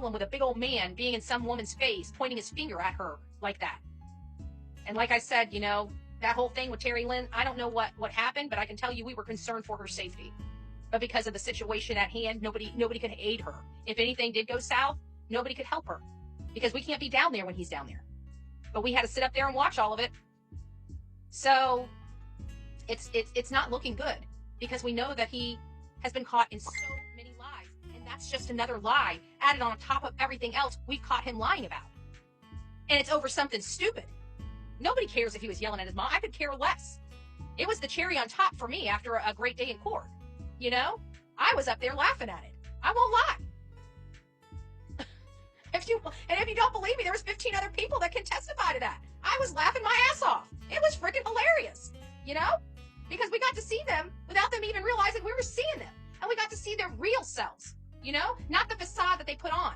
problem with a big old man being in some woman's face, pointing his finger at her like that. And like I said, you know, that whole thing with Terry Lynn, I don't know what happened, but I can tell you we were concerned for her safety. But because of the situation at hand, nobody could aid her. If anything did go south, nobody could help her because we can't be down there when he's down there. But we had to sit up there and watch all of it. So it's not looking good because we know that he has been caught in so many lies. And that's just another lie added on top of everything else we've caught him lying about. And it's over something stupid. Nobody cares if he was yelling at his mom. I could care less. It was the cherry on top for me after a great day in court. You know, I was up there laughing at it. I won't lie. If you don't believe me, there was 15 other people that can testify to that. I was laughing my ass off. It was freaking hilarious, you know, because we got to see them without them even realizing we were seeing them. And we got to see their real selves, you know, not the facade that they put on.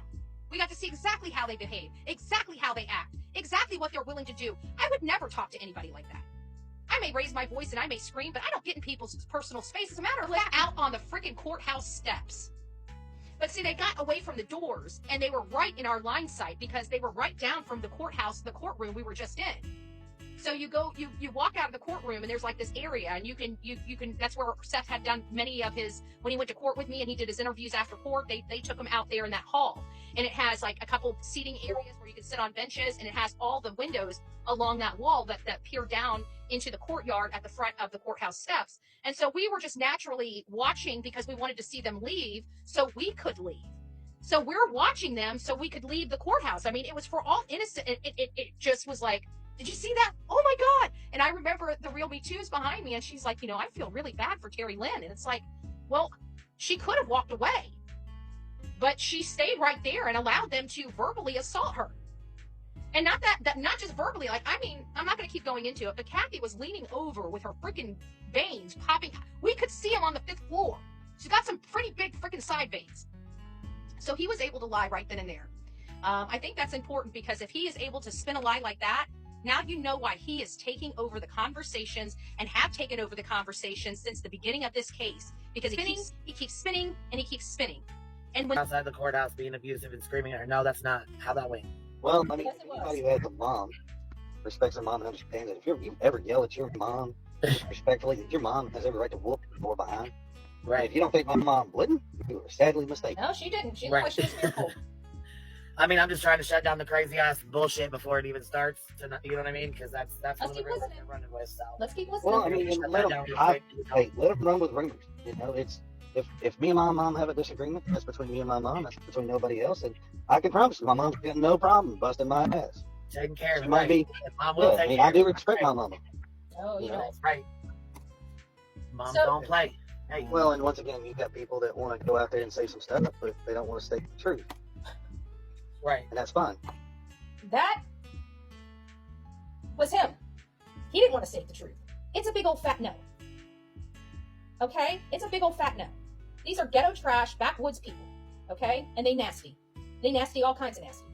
We got to see exactly how they behave, exactly how they act, exactly what they're willing to do. I would never talk to anybody like that. I may raise my voice and I may scream, but I don't get in people's personal space. As a matter of fact, out on the freaking courthouse steps. But see, they got away from the doors and they were right in our line sight because they were right down from the courthouse, the courtroom we were just in. So you walk out of the courtroom and there's like this area and you can, that's where Seth had done many of his, when he went to court with me and he did his interviews after court, they took him out there in that hall. And it has like a couple seating areas where you can sit on benches and it has all the windows along that wall that peer down into the courtyard at the front of the courthouse steps. And so we were just naturally watching because we wanted to see them leave so we could leave. So we're watching them so we could leave the courthouse. I mean, it was for all innocent. It just was like, did you see that? Oh my God. And I remember the Real Me Too's behind me and she's like, you know, I feel really bad for Terry Lynn. And it's like, well, she could have walked away, but she stayed right there and allowed them to verbally assault her. And not just verbally, like, I mean, I'm not going to keep going into it, but Kathy was leaning over with her freaking veins popping. We could see them on the 5th floor. She's got some pretty big freaking side veins. So he was able to lie right then and there. I think that's important because if he is able to spin a lie like that, now you know why he is taking over the conversations and have taken over the conversations since the beginning of this case. Because he keeps spinning and he keeps spinning. And when outside the courthouse being abusive and screaming at her, no, that's not how that went. Well, I mean, anybody who has a mom respects their mom and understands that if you ever yell at your mom respectfully, that your mom has every right to whoop more behind. Right. And if you don't think my mom wouldn't, you were sadly mistaken. No, she didn't. She right. was fearful. I mean, I'm just trying to shut down the crazy ass bullshit before it even starts. You know what I mean? Because that's one of the reasons they're running with. So let's keep listening. Well, I mean, let them run with rumors. You know, it's if me and my mom have a disagreement, that's between me and my mom. That's between nobody else. And I can promise you, my mom's got no problem busting my ass. Taking care of me. Might be. Mom will take care I do respect my mama. Oh, you know. That's right. Mom don't play. Hey. Well, and once again, you've got people that want to go out there and say some stuff, but they don't want to state the truth. Right. And that's fine. That was him. He didn't want to state the truth. It's a big old fat no. Okay? It's a big old fat no. These are ghetto trash, backwoods people. Okay? And they nasty. They nasty, all kinds of nasty.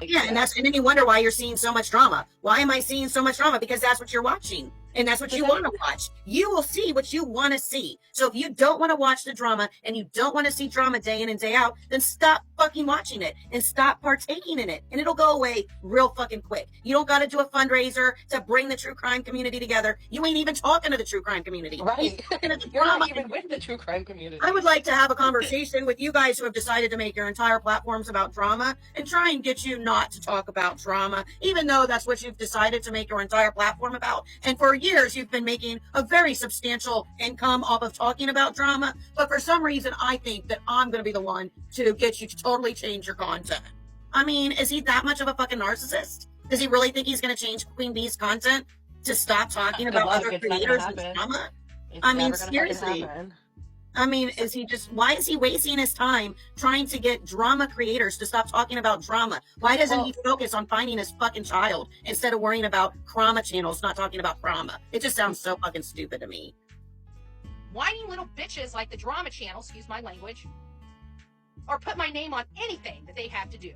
Yeah, and then you wonder why you're seeing so much drama. Why am I seeing so much drama? Because that's what you're watching. And that's what you want to watch. You will see what you want to see. So if you don't want to watch the drama and you don't want to see drama day in and day out, then stop fucking watching it and stop partaking in it. And it'll go away real fucking quick. You don't got to do a fundraiser to bring the true crime community together. You ain't even talking to the true crime community. Right. You're not even with the true crime community. I would like to have a conversation with you guys who have decided to make your entire platforms about drama and try and get you not to talk about drama, even though that's what you've decided to make your entire platform about. And for years, you've been making a very substantial income off of talking about drama. But for some reason, I think that I'm going to be the one to get you to totally change your content. I mean, is he that much of a fucking narcissist? Does he really think he's going to change QueenBees content to stop talking about other creators and drama? I mean, seriously. I mean, why is he wasting his time trying to get drama creators to stop talking about drama? Why doesn't he focus on finding his fucking child instead of worrying about drama channels not talking about drama? It just sounds so fucking stupid to me. Whiny little bitches like the drama channel, excuse my language, or put my name on anything that they have to do.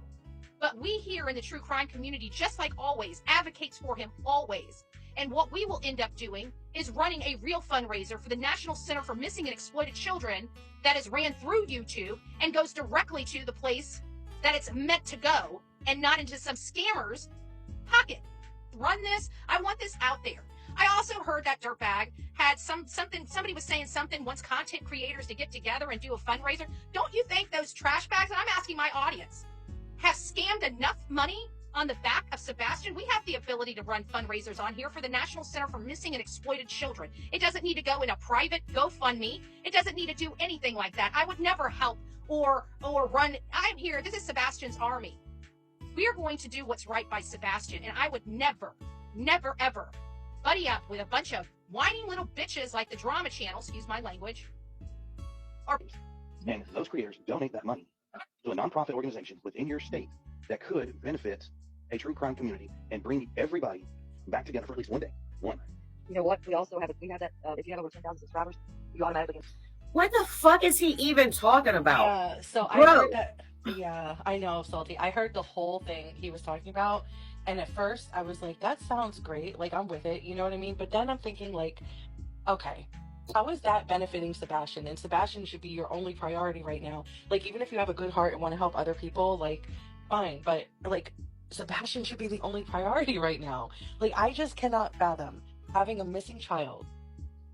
But we here in the true crime community, just like always, advocates for him always. And what we will end up doing is running a real fundraiser for the National Center for Missing and Exploited Children that is ran through YouTube and goes directly to the place that it's meant to go and not into some scammer's pocket. Run this. I want this out there. I also heard that dirtbag had somebody was saying something, wants content creators to get together and do a fundraiser. Don't you think those trash bags, and I'm asking my audience, have scammed enough money on the back of Sebastian? We have the ability to run fundraisers on here for the National Center for Missing and Exploited Children. It doesn't need to go in a private GoFundMe. It doesn't need to do anything like that. I would never help or run. I'm here. This is Sebastian's army. We are going to do what's right by Sebastian, and I would never, ever buddy up with a bunch of whiny little bitches like the Drama Channel, excuse my language. And those creators donate that money to a nonprofit organization within your state that could benefit a true crime community and bring everybody back together for at least one day. One. You know what? We also have that if you have over 10,000 subscribers, you automatically. What the fuck is he even talking about? So I Bro. heard that. Yeah, I know, Salty. I heard the whole thing he was talking about, and at first I was like, that sounds great. Like, I'm with it. You know what I mean? But then I'm thinking, like, okay, how is that benefiting Sebastian? And Sebastian should be your only priority right now. Like, even if you have a good heart and want to help other people, like, fine. But, like, Sebastian should be the only priority right now. Like, I just cannot fathom having a missing child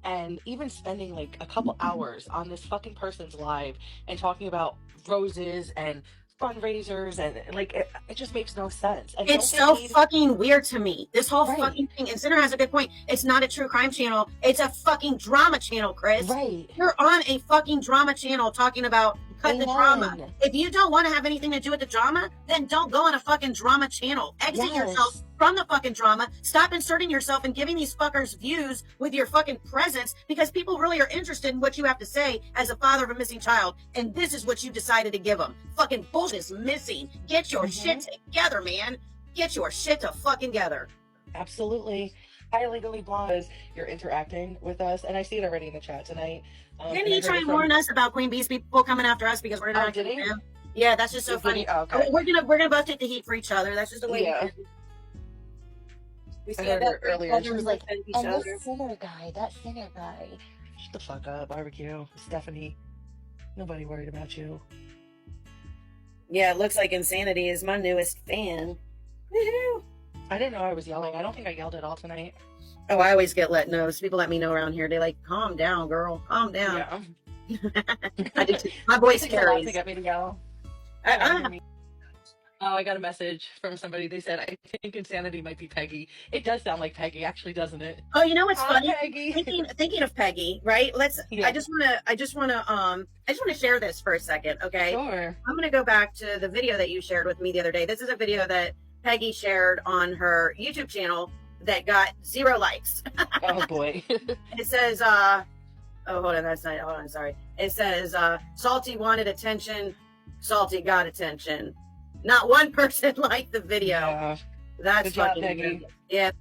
and even spending, like, a couple hours on this fucking person's live and talking about roses and fundraisers and, like, it just makes no sense. And It's so nobody- fucking weird to me. This whole Right. fucking thing. And Sinner has a good point. It's not a true crime channel. It's a fucking drama channel, Chris. Right. You're on a fucking drama channel talking about cut the drama. Amen. If you don't want to have anything to do with the drama, then don't go on a fucking drama channel. Exit Yes. yourself from the fucking drama. Stop inserting yourself and giving these fuckers views with your fucking presence, because people really are interested in what you have to say as a father of a missing child. And this is what you decided to give them. Fucking bullshit is missing. Get your shit together, man. Get your shit to fucking together. Absolutely. Hi, Legally Blonde. You're interacting with us, and I see it already in the chat tonight. Didn't and I he heard try it and from- warn us about QueenBees people coming after us because we're not did he? them? Yeah, that's just so Did he? funny. Oh, okay. We're gonna both take the heat for each other. That's just the way Yeah. we I heard it earlier. She was like, each and other. this sinner guy, that sinner guy. Shut the fuck up, barbecue. Stephanie. Nobody worried about you. Yeah, it looks like Insanity is my newest fan. Woohoo! I didn't know I was yelling. I don't think I yelled at all tonight. Oh, I always get let know. People let me know around here. They like, calm down, girl. Calm down. Yeah. I do too. My voice It takes a lot carries. to get me to yell. I- Oh, I got a message from somebody. They said, I think Insanity might be Peggy. It does sound like Peggy, actually, doesn't it? Oh, you know what's Hi, funny? Peggy. Thinking of Peggy, right? Yeah. I just wanna share this for a second, okay? Sure. I'm gonna go back to the video that you shared with me the other day. This is a video that Peggy shared on her YouTube channel that got 0 likes. Oh, boy. It says, hold on, sorry. It says, Salty wanted attention, Salty got attention. Not one person liked the video. Yeah. That's Good job, fucking Peggy. weird. Yeah,